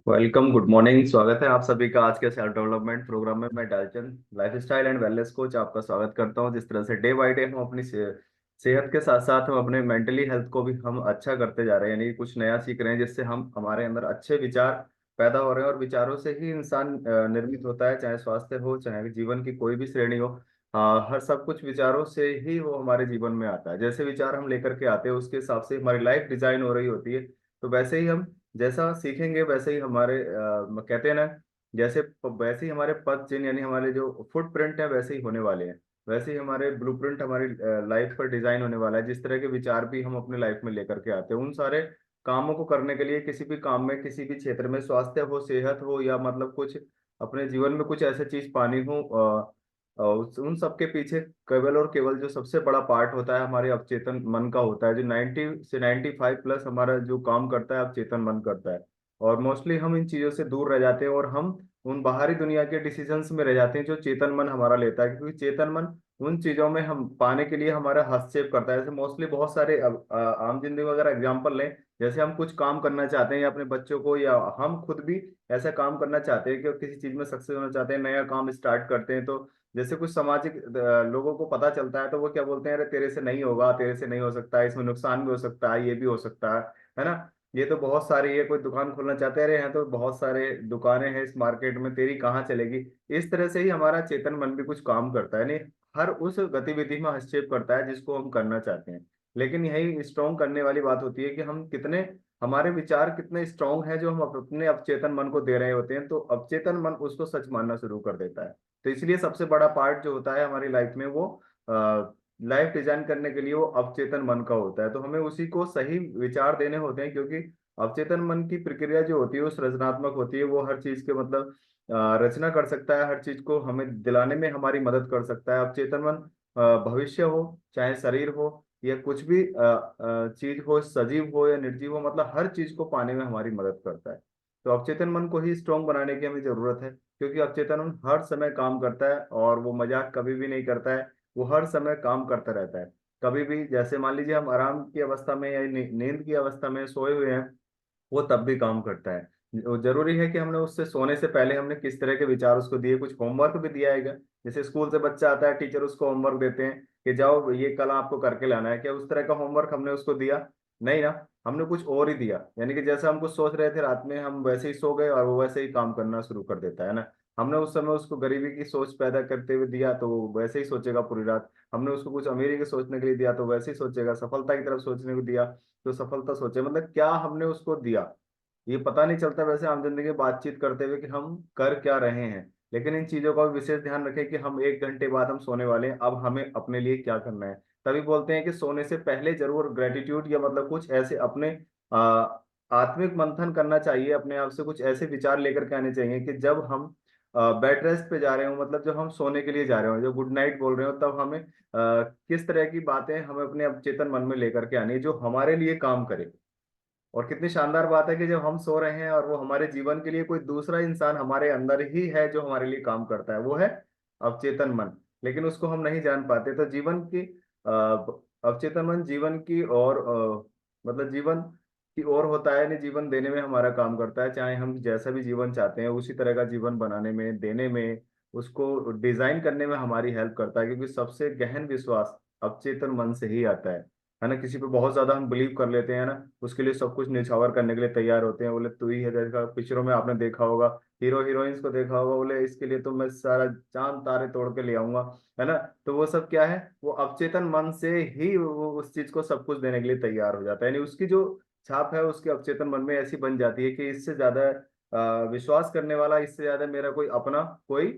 Welcome, good morning. स्वागत है आप सभी का आज के सेल्फ डेवलपमेंट प्रोग्राम में। मैं डालचन, लाइफस्टाइल एंड वेलनेस कोच, आपका स्वागत करता हूं। जिस तरह से डे बाय डे हम अपनी सेहत के साथ साथ हम अपने मेंटली हेल्थ को भी हम अच्छा करते जा रहे हैं, यानी कि कुछ नया सीख रहे हैं, जिससे हम हमारे अंदर अच्छे विचार पैदा हो रहे हैं। और विचारों से ही इंसान निर्मित होता है, चाहे स्वास्थ्य हो चाहे जीवन की कोई भी श्रेणी हो। हर सब कुछ विचारों से ही वो हमारे जीवन में आता है। जैसे विचार हम लेकर के आते हैं, उसके हिसाब से हमारी लाइफ डिजाइन हो रही होती है। तो वैसे ही हम जैसा सीखेंगे वैसे ही हमारे कहते हैं ना, जैसे वैसे ही हमारे पद चिन्ह यानी हमारे जो फुटप्रिंट है वैसे ही होने वाले हैं। वैसे ही हमारे ब्लूप्रिंट हमारी लाइफ पर डिजाइन होने वाला है। जिस तरह के विचार भी हम अपने लाइफ में लेकर के आते हैं, उन सारे कामों को करने के लिए, किसी भी काम में, किसी भी क्षेत्र में, स्वास्थ्य हो, सेहत हो, या मतलब कुछ अपने जीवन में कुछ ऐसे चीज पानी हो, उन सब के पीछे केवल और केवल जो सबसे बड़ा पार्ट होता है हमारे अवचेतन मन का होता है, जो 90 से 95 प्लस हमारा जो काम करता है अवचेतन मन करता है। और मोस्टली हम इन चीजों से दूर रह जाते हैं और हम उन बाहरी दुनिया के डिसीजंस में रह जाते हैं जो चेतन मन हमारा लेता है, क्योंकि चेतन मन उन चीजों में हम पाने के लिए हमारा हस्तक्षेप करता है। जैसे मोस्टली बहुत सारे आम जिंदगी में अगर एग्जाम्पल लें, जैसे हम कुछ काम करना चाहते हैं या अपने बच्चों को, या हम खुद भी ऐसा काम करना चाहते हैं कि किसी चीज में सक्सेस होना चाहते हैं, नया काम स्टार्ट करते हैं, तो जैसे कुछ सामाजिक लोगों को पता चलता है तो वो क्या बोलते हैं, अरे तेरे से नहीं होगा, तेरे से नहीं हो सकता है, इसमें नुकसान भी हो सकता है, ये भी हो सकता है ना। ये तो बहुत सारी, ये कोई दुकान खोलना चाहते हैं, अरे यहाँ तो बहुत सारे दुकानें हैं इस मार्केट में, तेरी कहाँ चलेगी। इस तरह से ही हमारा चेतन मन भी कुछ काम करता है, नहीं हर उस गतिविधि में हस्तक्षेप करता है जिसको हम करना चाहते हैं। लेकिन यही स्ट्रॉन्ग करने वाली बात होती है कि हम कितने, हमारे विचार कितने स्ट्रांग हैं जो हम अपने अवचेतन मन को दे रहे होते हैं, तो अवचेतन मन उसको सच मानना शुरू कर देता है। तो इसलिए सबसे बड़ा पार्ट जो होता है हमारी लाइफ में, वो लाइफ डिजाइन करने के लिए वो अवचेतन मन का होता है। तो हमें उसी को सही विचार देने होते हैं, क्योंकि अवचेतन मन की प्रक्रिया जो होती है वो सृजनात्मक होती है। वो हर चीज के मतलब रचना कर सकता है, हर चीज को हमें दिलाने में हमारी मदद कर सकता है। अवचेतन मन भविष्य हो चाहे शरीर हो या कुछ भी चीज हो, सजीव हो या निर्जीव हो, मतलब हर चीज को पाने में हमारी मदद करता है। तो अवचेतन मन को ही स्ट्रांग बनाने की हमें जरूरत है, क्योंकि अवचेतन मन हर समय काम करता है और वो मजाक कभी भी नहीं करता है। वो हर समय काम करता रहता है। कभी भी, जैसे मान लीजिए हम आराम की अवस्था में या नींद की अवस्था में सोए हुए हैं, वो तब भी काम करता है। वो जरूरी है कि हमने उससे सोने से पहले हमने किस तरह के विचार उसको दिए, कुछ होमवर्क भी दिया है। जैसे स्कूल से बच्चा आता है, टीचर उसको होमवर्क देते हैं कि जाओ ये कल आपको करके लाना है, क्या उस तरह का होमवर्क हमने उसको दिया? नहीं ना। हमने कुछ और ही दिया, यानी कि जैसा हम कुछ सोच रहे थे रात में, हम वैसे ही सो गए और वो वैसे ही काम करना शुरू कर देता है ना। हमने उस समय उसको गरीबी की सोच पैदा करते हुए दिया तो वो वैसे ही सोचेगा पूरी रात। हमने उसको कुछ अमीरी के सोचने के लिए दिया तो वैसे ही सोचेगा। सफलता की तरफ सोचने को दिया तो सफलता सोचे, मतलब क्या हमने उसको दिया ये पता नहीं चलता वैसे आम जिंदगी में बातचीत करते हुए कि हम कर क्या रहे हैं। लेकिन इन चीजों का भी विशेष ध्यान रखें कि हम 1 घंटे बाद हम सोने वाले हैं, अब हमें अपने लिए क्या करना है। तभी बोलते हैं कि सोने से पहले जरूर ग्रेटिट्यूड या मतलब कुछ ऐसे अपने आ, आत्मिक मंथन करना चाहिए। अपने आप से कुछ ऐसे विचार लेकर के आने चाहिए कि जब हम बेड रेस्ट पे जा रहे हो, मतलब जब हम सोने के लिए जा रहे हो, जो गुड नाइट बोल रहे हो, तब हमें किस तरह की बातें हमें अपने अवचेतन मन में लेकर के आनी है जो हमारे लिए काम करे। और कितनी शानदार बात है कि जब हम सो रहे हैं और वो हमारे जीवन के लिए कोई दूसरा इंसान हमारे अंदर ही है जो हमारे लिए काम करता है, वो है अवचेतन मन। लेकिन उसको हम नहीं जान पाते। तो जीवन की अवचेतन मन जीवन की और मतलब जीवन की ओर होता है, नहीं जीवन देने में हमारा काम करता है। चाहे हम जैसा भी जीवन चाहते हैं उसी तरह का जीवन बनाने में, देने में, उसको डिजाइन करने में हमारी हेल्प करता है। क्योंकि सबसे गहन विश्वास अवचेतन मन से ही आता है ना। किसी पे बहुत ज्यादा हम बिलीव कर लेते हैं ना, उसके लिए सब कुछ निछावर करने के लिए तैयार होते हैं। बोले तू ही है, जैसा पिक्चरों में आपने देखा होगा, हीरो हीरोइंस को देखा होगा, बोले इसके लिए तो मैं सारा चांद तारे तोड़ के ले आऊंगा, है ना। तो वो सब क्या है, वो अवचेतन मन से ही वो उस चीज को सब कुछ देने के लिए तैयार हो जाता है। यानी उसकी जो छाप है उसके अवचेतन मन में ऐसी बन जाती है कि इससे ज्यादा विश्वास करने वाला, इससे ज्यादा मेरा कोई अपना कोई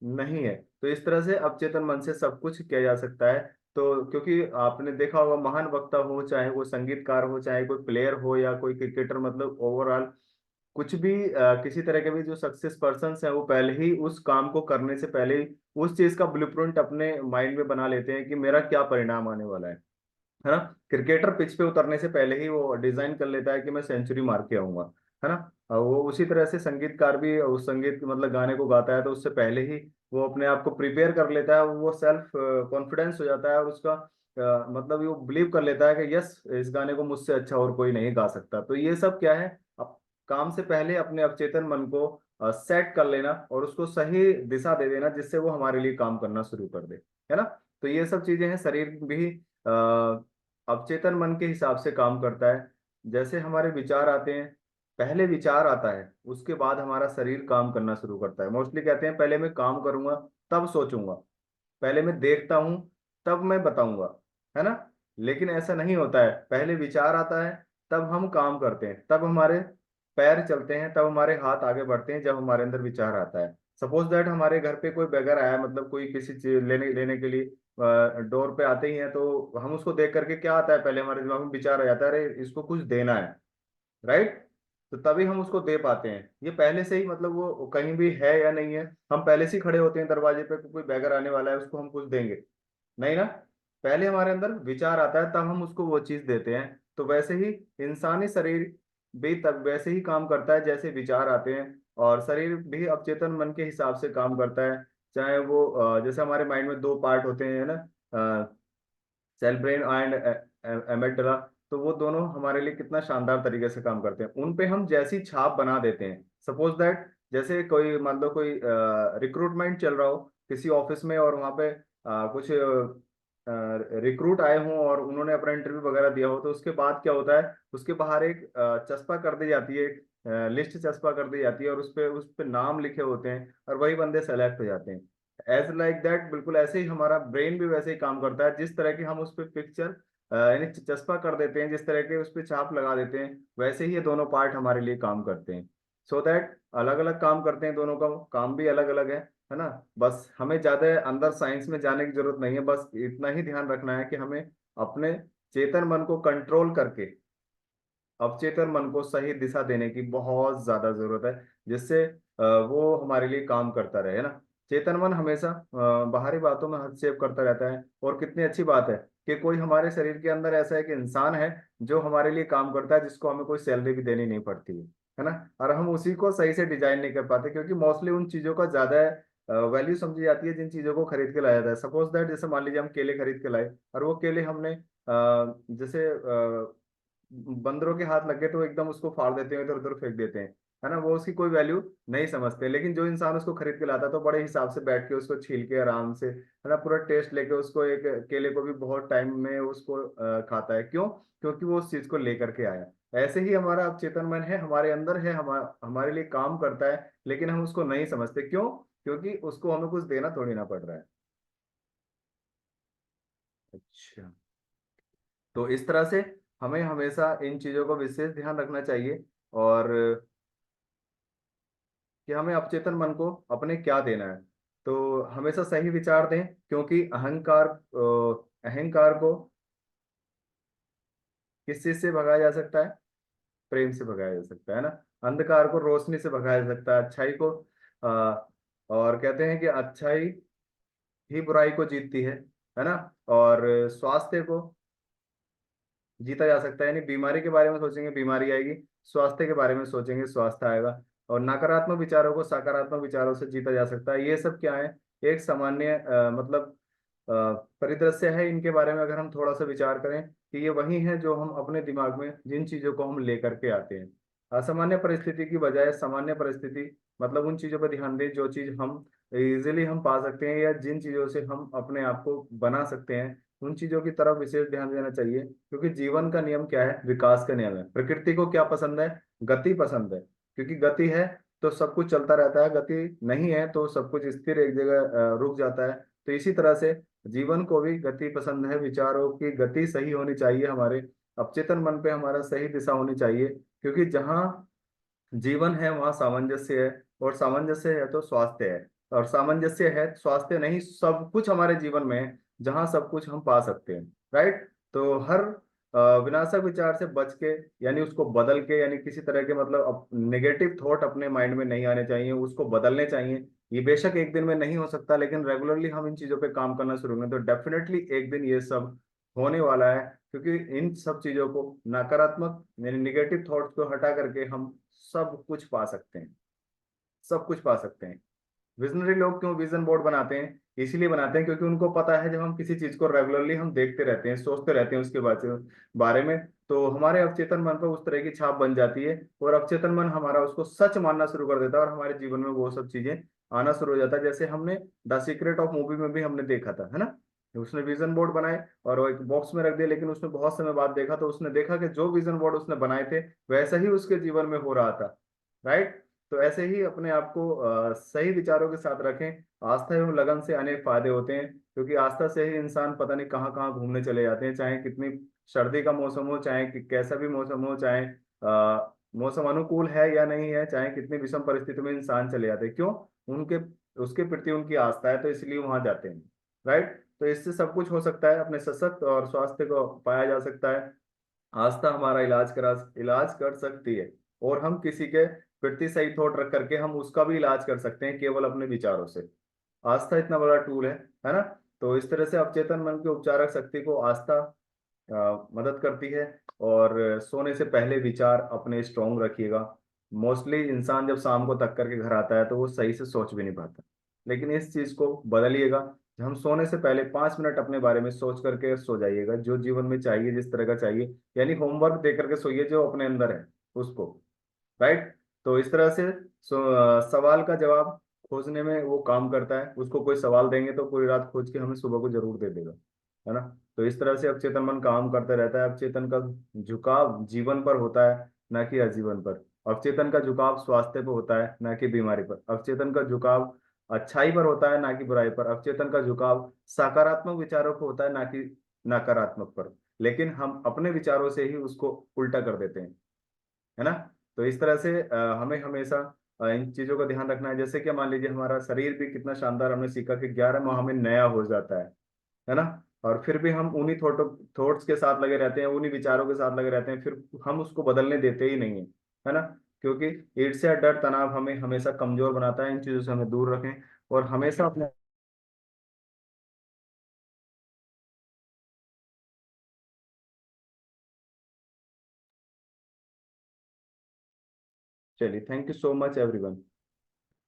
नहीं है। तो इस तरह से अवचेतन मन से सब कुछ किया जा सकता है। तो क्योंकि आपने देखा होगा, महान वक्ता हो, चाहे वो संगीतकार हो, चाहे कोई प्लेयर हो या कोई क्रिकेटर, मतलब ओवरऑल कुछ भी किसी तरह के भी जो सक्सेस पर्सन है, वो पहले ही उस काम को करने से पहले ही उस चीज का ब्लूप्रिंट अपने माइंड में बना लेते हैं कि मेरा क्या परिणाम आने वाला है ना। क्रिकेटर पिच पे उतरने से पहले ही वो डिजाइन कर लेता है कि मैं सेंचुरी मार के आऊंगा, है ना। और वो उसी तरह से संगीतकार भी उस संगीत मतलब गाने को गाता है तो उससे पहले ही वो अपने आप को प्रिपेयर कर लेता है। वो सेल्फ कॉन्फिडेंस हो जाता है और उसका मतलब वो बिलीव कर लेता है कि यस, इस गाने को मुझसे अच्छा और कोई नहीं गा सकता। तो ये सब क्या है, काम से पहले अपने अवचेतन मन को सेट कर लेना और उसको सही दिशा दे देना, जिससे वो हमारे लिए काम करना शुरू कर दे, है ना। तो ये सब चीजें हैं। शरीर भी अवचेतन मन के हिसाब से काम करता है। जैसे हमारे विचार आते हैं, पहले विचार आता है, उसके बाद हमारा शरीर काम करना शुरू करता है। मोस्टली कहते हैं पहले मैं काम करूंगा तब सोचूंगा, पहले मैं देखता हूं तब मैं बताऊंगा, है ना। लेकिन ऐसा नहीं होता है। पहले विचार आता है, तब हम काम करते हैं, तब हमारे पैर चलते हैं, तब हमारे हाथ आगे बढ़ते हैं, जब हमारे अंदर विचार आता है। सपोज दैट हमारे घर पे कोई बेगर आया, मतलब कोई किसी चीज लेने लेने के लिए डोर पे आते ही है, तो हम उसको देख करके क्या आता है, पहले हमारे दिमाग में विचार आ जाता है, अरे इसको कुछ देना है, राइट। तो तभी हम उसको दे पाते हैं। ये पहले से ही, मतलब वो कहीं भी है या नहीं है, हम पहले से ही खड़े होते हैं दरवाजे पे, कोई बैगर आने वाला है उसको हम कुछ देंगे, नहीं ना। पहले हमारे अंदर विचार आता है, तब हम उसको वो चीज देते हैं। तो वैसे ही इंसानी शरीर भी तब वैसे ही काम करता है जैसे विचार आते हैं। और शरीर भी अवचेतन मन के हिसाब से काम करता है। चाहे वो जैसे हमारे माइंड में दो पार्ट होते हैं ना, सेल ब्रेन एंड एमेगडाला, तो वो दोनों हमारे लिए कितना शानदार तरीके से काम करते हैं। उन पे हम जैसी छाप बना देते हैं, सपोज दैट जैसे कोई मान लो कोई रिक्रूटमेंट चल रहा हो किसी ऑफिस में, और वहाँ पे कुछ रिक्रूट आए हों और उन्होंने अपना इंटरव्यू वगैरह दिया हो, तो उसके बाद क्या होता है, उसके बाहर एक चस्पा कर दी जाती है, एक लिस्ट चस्पा कर दी जाती है, और उस पे नाम लिखे होते हैं, और वही बंदे सेलेक्ट हो जाते हैं। एज लाइक दैट, बिल्कुल ऐसे ही हमारा ब्रेन भी वैसे ही काम करता है। जिस तरह की हम उस पर पिक्चर यानी चस्पा कर देते हैं, जिस तरह के उस पर छाप लगा देते हैं, वैसे ही ये दोनों पार्ट हमारे लिए काम करते हैं। सो दैट अलग अलग काम करते हैं, दोनों का काम भी अलग अलग है ना। बस हमें ज्यादा अंदर साइंस में जाने की जरूरत नहीं है, बस इतना ही ध्यान रखना है कि हमें अपने चेतन मन को कंट्रोल करके अवचेतन मन को सही दिशा देने की बहुत ज्यादा जरूरत है, जिससे वो हमारे लिए काम करता रहे, है ना। चेतन मन हमेशा बाहरी बातों में हस्तक्षेप करता रहता है। और कितनी अच्छी बात है कि कोई हमारे शरीर के अंदर ऐसा एक इंसान है जो हमारे लिए काम करता है, जिसको हमें कोई सैलरी भी देनी नहीं पड़ती है ना। और हम उसी को सही से डिजाइन नहीं कर पाते, क्योंकि मोस्टली उन चीजों का ज्यादा वैल्यू समझी जाती है जिन चीजों को खरीद के लाया जाता है। सपोज दैट जैसे मान लीजिए हम केले खरीद के लाए, और वो केले हमने जैसे बंदरों के हाथ लग गए, तो एकदम उसको फाड़ देते हैं, इधर उधर फेंक देते हैं, है ना। वो उसकी कोई वैल्यू नहीं समझते। लेकिन जो इंसान उसको खरीद के लाता है, तो बड़े हिसाब से बैठ के उसको छील के आराम से, है ना, पूरा टेस्ट लेके उसको, एक केले को भी बहुत टाइम में उसको खाता है। क्यों? क्योंकि वो उस चीज को लेकर के आया। ऐसे ही हमारा अवचेतन मन है, हमारे अंदर है, हमारे लिए काम करता है, लेकिन हम उसको नहीं समझते। क्यों? क्योंकि उसको हमें कुछ देना थोड़ी ना पड़ रहा है। अच्छा। तो इस तरह से हमें हमेशा इन चीजों को विशेष ध्यान रखना चाहिए, और कि हमें अवचेतन मन को अपने क्या देना है। तो हमेशा सही विचार दें, क्योंकि अहंकार को किस चीज से भगाया जा सकता है? प्रेम से भगाया जा सकता है ना। अंधकार को रोशनी से भगाया जा सकता है, अच्छाई को आ, और कहते हैं कि अच्छाई ही बुराई को जीतती है ना। और स्वास्थ्य को जीता जा सकता है, यानी बीमारी के बारे में सोचेंगे बीमारी आएगी, स्वास्थ्य के बारे में सोचेंगे स्वास्थ्य आएगा। और नकारात्मक विचारों को सकारात्मक विचारों से जीता जा सकता है। ये सब क्या है? एक सामान्य मतलब अ, परिदृश्य है। इनके बारे में अगर हम थोड़ा सा विचार करें, कि ये वही है जो हम अपने दिमाग में जिन चीजों को हम लेकर के आते हैं। असामान्य परिस्थिति की बजाय सामान्य परिस्थिति, मतलब उन चीजों पर ध्यान दें जो चीज हम इजीली हम पा सकते हैं, या जिन चीजों से हम अपने आप को बना सकते हैं, उन चीजों की तरफ विशेष ध्यान देना चाहिए। क्योंकि जीवन का नियम क्या है? विकास का नियम है। प्रकृति को क्या पसंद है? गति पसंद है। क्योंकि गति है तो सब कुछ चलता रहता है, गति नहीं है तो सब कुछ स्थिर एक जगह रुक जाता है। तो इसी तरह से जीवन को भी गति पसंद है, विचारों की गति सही होनी चाहिए, हमारे अवचेतन मन पे हमारा सही दिशा होनी चाहिए। क्योंकि जहाँ जीवन है वहाँ सामंजस्य है, और सामंजस्य है तो स्वास्थ्य है, और सामंजस्य है स्वास्थ्य नहीं, सब कुछ हमारे जीवन में है, जहाँ सब कुछ हम पा सकते हैं, राइट। तो हर विनाशक विचार से बच के, यानी उसको बदल के, यानी किसी तरह के मतलब नेगेटिव थॉट अपने माइंड में नहीं आने चाहिए, उसको बदलने चाहिए। ये बेशक एक दिन में नहीं हो सकता, लेकिन रेगुलरली हम इन चीजों पे काम करना शुरू करें, तो डेफिनेटली एक दिन ये सब होने वाला है। क्योंकि इन सब चीजों को, नकारात्मक यानी निगेटिव थॉट्स को हटा करके हम सब कुछ पा सकते हैं, सब कुछ पा सकते हैं। विजनरी लोग क्यों विजन बोर्ड बनाते हैं? इसीलिए बनाते हैं क्योंकि उनको पता है, जब हम किसी चीज को रेगुलरली हम देखते रहते हैं, सोचते रहते हैं उसके बारे में, तो हमारे अवचेतन मन पर उस तरह की छाप बन जाती है, और अवचेतन मन हमारा उसको सच मानना शुरू कर देता है, और हमारे जीवन में वो सब चीजें आना शुरू हो जाता है। जैसे हमने द सीक्रेट ऑफ मूवी में भी हमने देखा था, है ना, उसने विजन बोर्ड बनाए और वो एक बॉक्स में रख दिया, लेकिन उसने बहुत समय बाद देखा तो उसने देखा कि जो विजन बोर्ड उसने बनाए थे वैसा ही उसके जीवन में हो रहा था। राइट। तो ऐसे ही अपने आप को सही विचारों के साथ रखें। आस्था एवं लगन से अनेक फायदे होते हैं, क्योंकि आस्था से ही इंसान पता नहीं कहाँ कहाँ घूमने चले जाते हैं, चाहे कितनी सर्दी का मौसम हो, चाहे कैसा भी मौसम हो, चाहे मौसम अनुकूल है या नहीं है, चाहे कितनी विषम परिस्थिति में इंसान चले जाते हैं, क्यों? उनके उसके प्रति उनकी आस्था है, तो इसलिए वहां जाते हैं। राइट। तो इससे सब कुछ हो सकता है, अपने सशक्त और स्वास्थ्य को पाया जा सकता है। आस्था हमारा इलाज कर सकती है, और हम किसी के प्रति सही थॉट रख करके हम उसका भी इलाज कर सकते हैं केवल अपने विचारों से। आस्था इतना बड़ा टूल है ना। तो इस तरह से अवचेतन मन की उपचारक शक्ति को आस्था मदद करती है। और सोने से पहले विचार अपने स्ट्रोंग रखिएगा। मोस्टली इंसान जब शाम को थक करके घर आता है तो वो सही से सोच भी नहीं पाता, लेकिन इस चीज को बदलिएगा। हम सोने से पहले 5 मिनट अपने बारे में सोच करके सो जाइएगा, जो जीवन में चाहिए, जिस तरह का चाहिए, यानी होमवर्क दे करके सोइए जो अपने अंदर है उसको। राइट। तो इस तरह से सवाल का जवाब खोजने में वो काम करता है। उसको कोई सवाल देंगे तो पूरी रात खोज के हमें सुबह को जरूर दे देगा, है ना। तो इस तरह से अवचेतन मन काम करते रहता है। अवचेतन का झुकाव जीवन पर होता है, ना कि आजीवन पर। अवचेतन का झुकाव स्वास्थ्य पर होता है, ना कि बीमारी पर। अवचेतन का झुकाव अच्छाई पर होता है, ना कि बुराई पर। अवचेतन का झुकाव सकारात्मक विचारों पर होता है, ना कि नकारात्मक पर। लेकिन हम अपने विचारों से ही उसको उल्टा कर देते हैं, है ना। तो इस तरह से हमें हमेशा इन चीजों का ध्यान रखना है। जैसे कि मान लीजिए हमारा शरीर भी कितना शानदार, हमने सीखा कि 11 माह में नया हो जाता है ना। और फिर भी हम उन्हीं थॉट्स के साथ लगे रहते हैं, उन्हीं विचारों के साथ लगे रहते हैं, फिर हम उसको बदलने देते ही नहीं है ना। क्योंकि ईर्ष्या, डर, तनाव हमें हमेशा कमजोर बनाता है। इन चीजों से हमें दूर रखें, और हमेशा अपने। चलिए, thank you so much everyone.